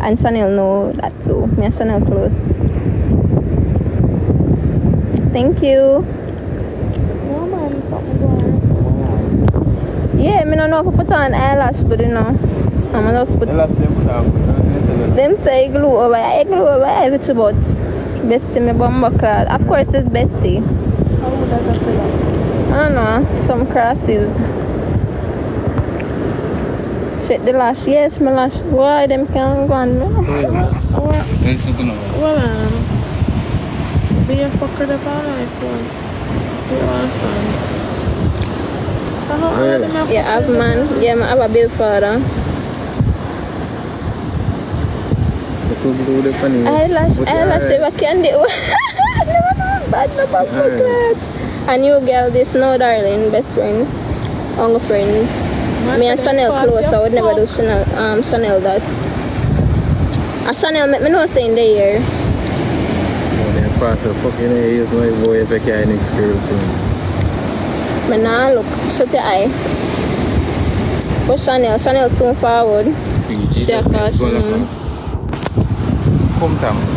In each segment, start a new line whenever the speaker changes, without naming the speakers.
And Chanel know that too. Me and Chanel close. Thank you.
No man,
yeah, me don't know if I put on eyelash good enough. I'm gonna just put them say glue over everything but Bestie me bumper clad. Of course it's Bestie.
how would that feel like?
I don't know, some crosses. Check the lash. Yes, my lash. Why them can't go on?
Well, be a fucker the iPhone. Be awesome.
Yeah, I have man. Yeah, I have a big father. Eyelash, never can do. Bad no bumper clads. And you girl, this no darling, best friend, only friends. Me and Chanel close, I would never do Chanel that. And Chanel make me know saying the year.
Fucking use my boy if I can next girl thing.
Me nah look, shut your eye. But Chanel soon forward. She a caution.
Come Thomas.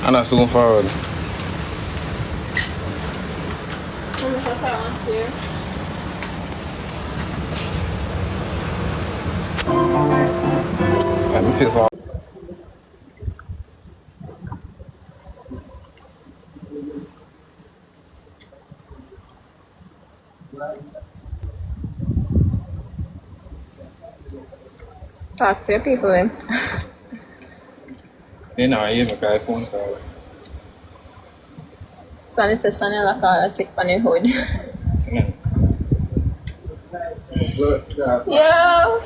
And I soon forward. Let me feel so.
Talk to your people then.
They know I use my phone call.
So I said Chanel I call a chick on your hood. Yo!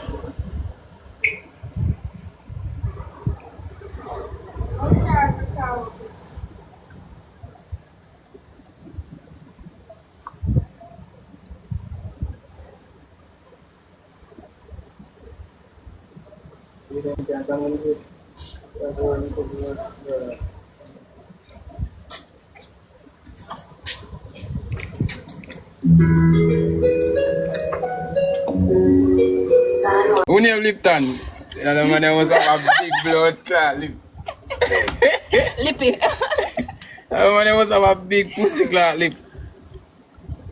Who name Lipton? The other man was have a big blood clot lip.
Lippy.
The other man was have a big pussy clot lip.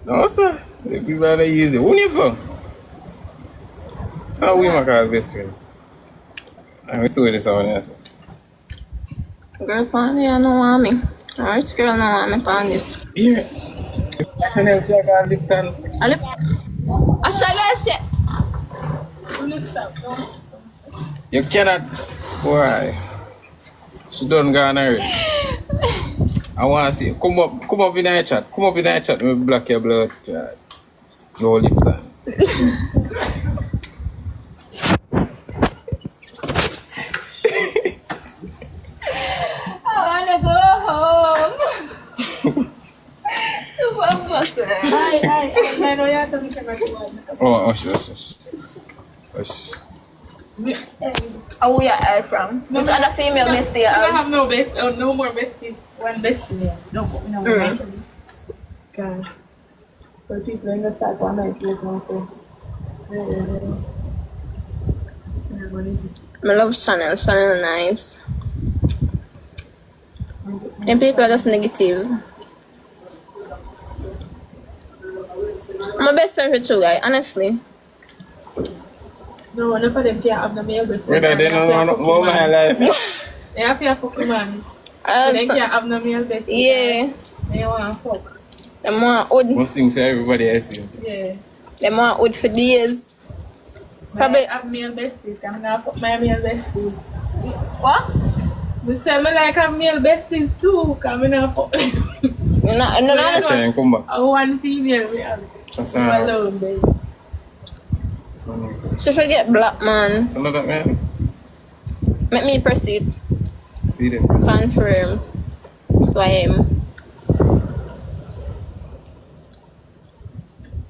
No sir, the people are use it. Who name so? So we make our best friend. And we saw this one else.
Girl pan here no want me. A rich girl no want me pan this.
Yeah. Chanel she call Lipton.
A lip. A Chanel shit.
You cannot. Why? She done gone already. I want to see. Come up in the chat. Come up in the chat. Let me block your blood chat. Your Lipton.
I wanna go home. To Bumper.
I know you have to be one.
Oh, sure.
Oh, where you are from? Which other female bestie you
I
have?
have no more bestie. One bestie. Yeah. Don't put me on my Guys, for people in the start one night, please don't say.
I love Chanel. Chanel nice. And people are just negative. I'm a best friend with you guys, honestly.
No, none of them can't have the male bestie.
Whether they don't want more my life.
They have to fuck man. So they can't have the male bestie.
Yeah.
They want to fuck.
They want wood.
Most things say everybody else.
Yeah.
They want wood for days. Probably.
I have male besties. I'm going to fuck my male besties.
What?
We say I like have male besties too. Because I'm going to fuck.
Try come back.
One female we have.
That's
alone, baby.
She forget black man.
So that man.
Make me proceed.
See them.
Confirmed. So I am.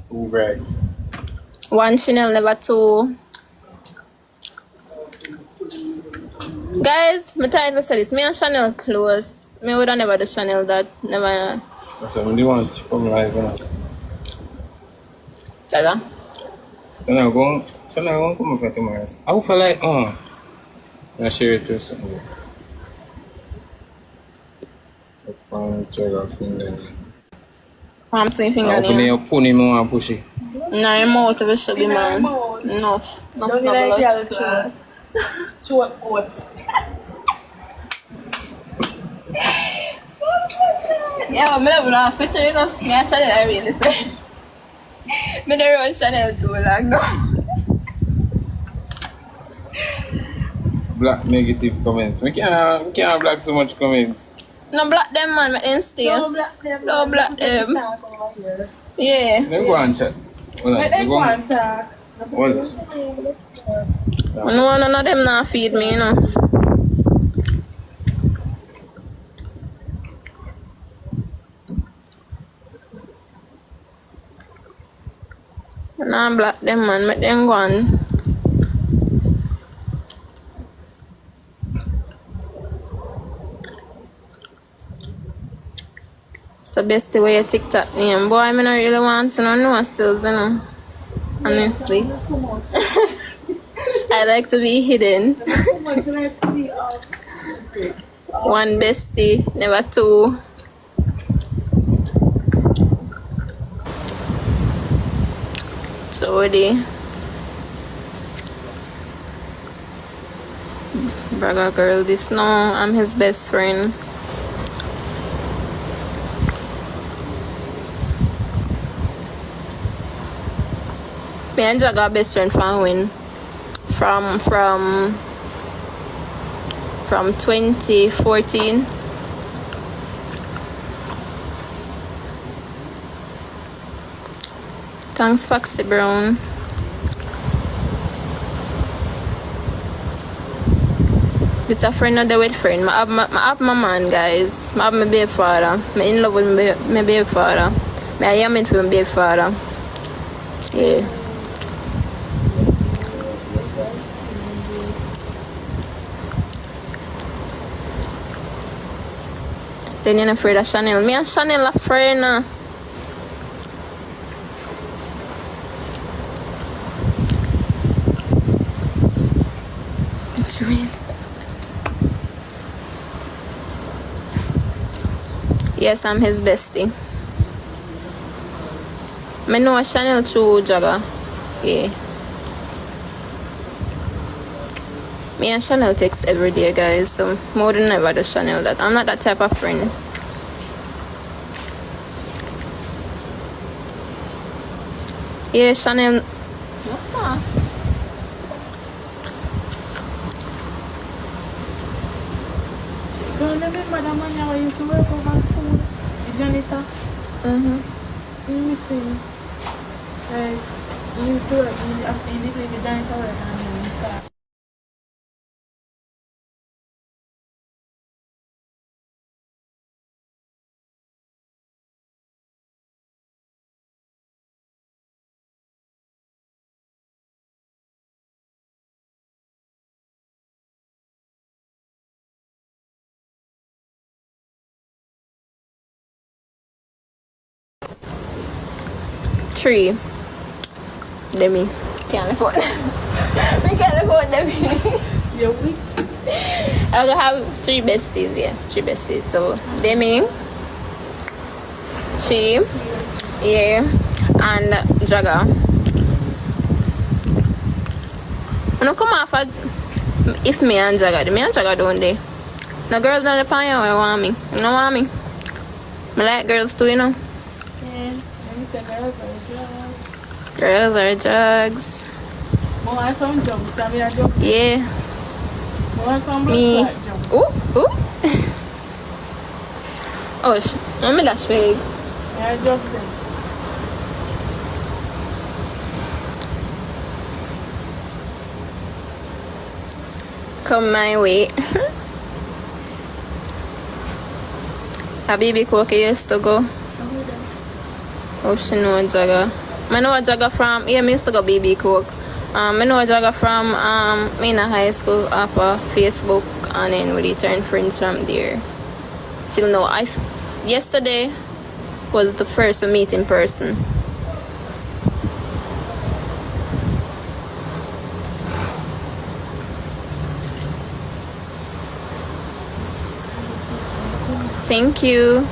Too bright.
One Chanel, never two. Guys, my time for this. Me and Chanel close. Me would have never do Chanel that. Never.
That's what you want to come live, you know.
Dragga.
Then I'm going to come up tomorrow. I will feel like, I share it with something. Dragga finger.
I'm two finger
Open your pony more and push it.
No, your mouth of a should man. Enough.
Don't be like the other two. Two oats.
Yeah, I'm never laugh at you, you know. Yeah, Chanel, I really play. I don't run Chanel too long, no.
Black negative comments. We can't black so much comments.
No, black them, man, make them stay.
Don't black them.
Don't black them. Yeah.
Let go and chat.
Let them go and talk.
What is
No, none of them not feed me, you know. Nah, black them, man, make them go on. So Bestie, where your TikTok name? Boy, I don't really want to know still, you know. Honestly. I like to be hidden. One Bestie, never two. Jody. Dragga girl, this no, I'm his best friend. Me and Dragga best friend from when? From 2014. Thanks, Foxy Brown. This a friend of the with friend. I have my man, guys. I have my baby father. I'm in love with my baby father. I am in for my baby father. Yeah. Then you're afraid of Chanel. Me and Chanel are friends. Yes, I'm his bestie. I know Chanel through Dragga. Yeah. Me and Chanel text every day, guys. So more than ever do Chanel that. I'm not that type of friend. Yeah, Chanel. What's that?
Don't remember that man I used to work over school, the janitor. You miss him. Like, he used to work, after he did the janitor work and then he started.
Three. Demi. Can't afford. We can't afford Demi.
Yeah, we.
I'm gonna have three besties, yeah. Three besties. So Demi, she, yeah, and Dragga. I don't come off if me and Dragga don't they. The girls not the pan you want me. You don't want me. I like girls too, you know.
Yeah, let me say girls are drugs.
Girls are drugs.
I want some jumps, can we jump?
Yeah.
I want some
Me.
blood jump.
Ooh. Oh, let me dash big.
Yeah, jump them.
Come my way. A baby cook used to go. Oh, she know Dragga. I know Dragga from, yeah, I used to go baby cook. I know Dragga from in a high school off of Facebook, and then we turned friends from there. Till now, yesterday was the first we meet in person. Thank you.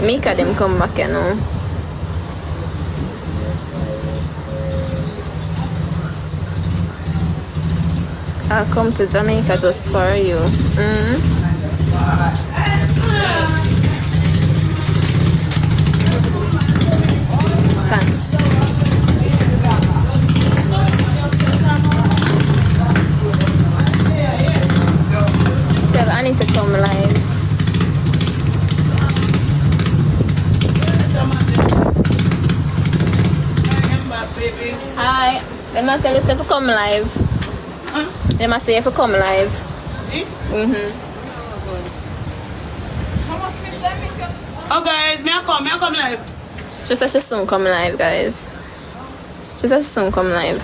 Mika them come back, you know. I'll come to Jamaica just for you. Thanks. Tell Annie to come live. Hi. Let me tell you if you come live. Let me say if you come live.
Oh guys, may I come live.
She said she soon come live, guys. She said she soon come live.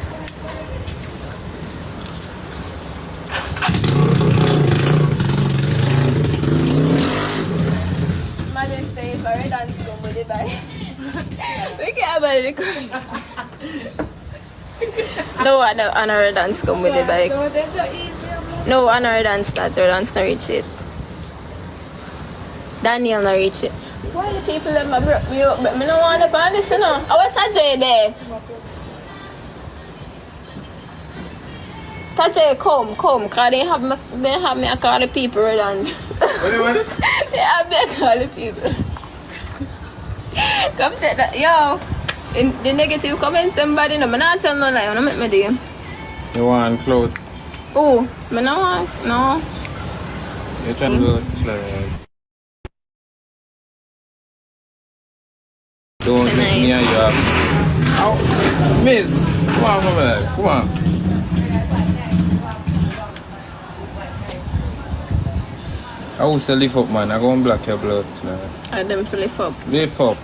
Imagine staying for a dance come with the bag. We can't buy the no, another dance come with the bike. No, another dance that your dance not reach it. Daniel not reach it. Why the people that me don't want to ban this, you know? I was Tajay there. Tajay, come, cause they have me a call the people who dance.
What do you want?
They have me a call the people. Come say that, yo. In the negative comments, somebody no, I'm not telling no lie, I'm not make me do.
You want clothes?
Oh, I don't want, no.
You're trying to go clothes. Don't make me and you up. Ow, miss, come on, come on. I will say lift up, man. I go and block your blood tonight.
I them to lift up.
Lift up.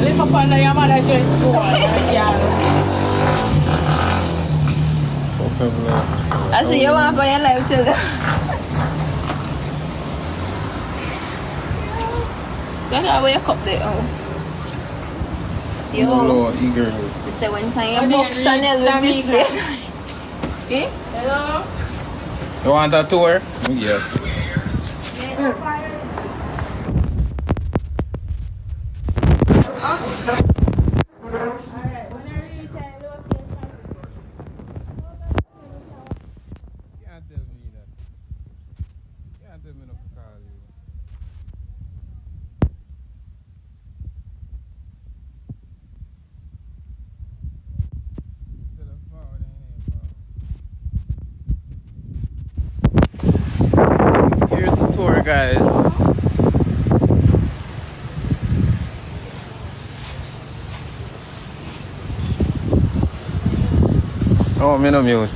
Lift up under your mother dress.
Fuck your blood.
I see you want for your life too. So I gotta wake up there. Oh.
Yo. Eager.
You say one time you book Chanel with this lady. Eh?
Hello?
You want a tour? Yes. Here's the tour, guys. Oh, me no mute.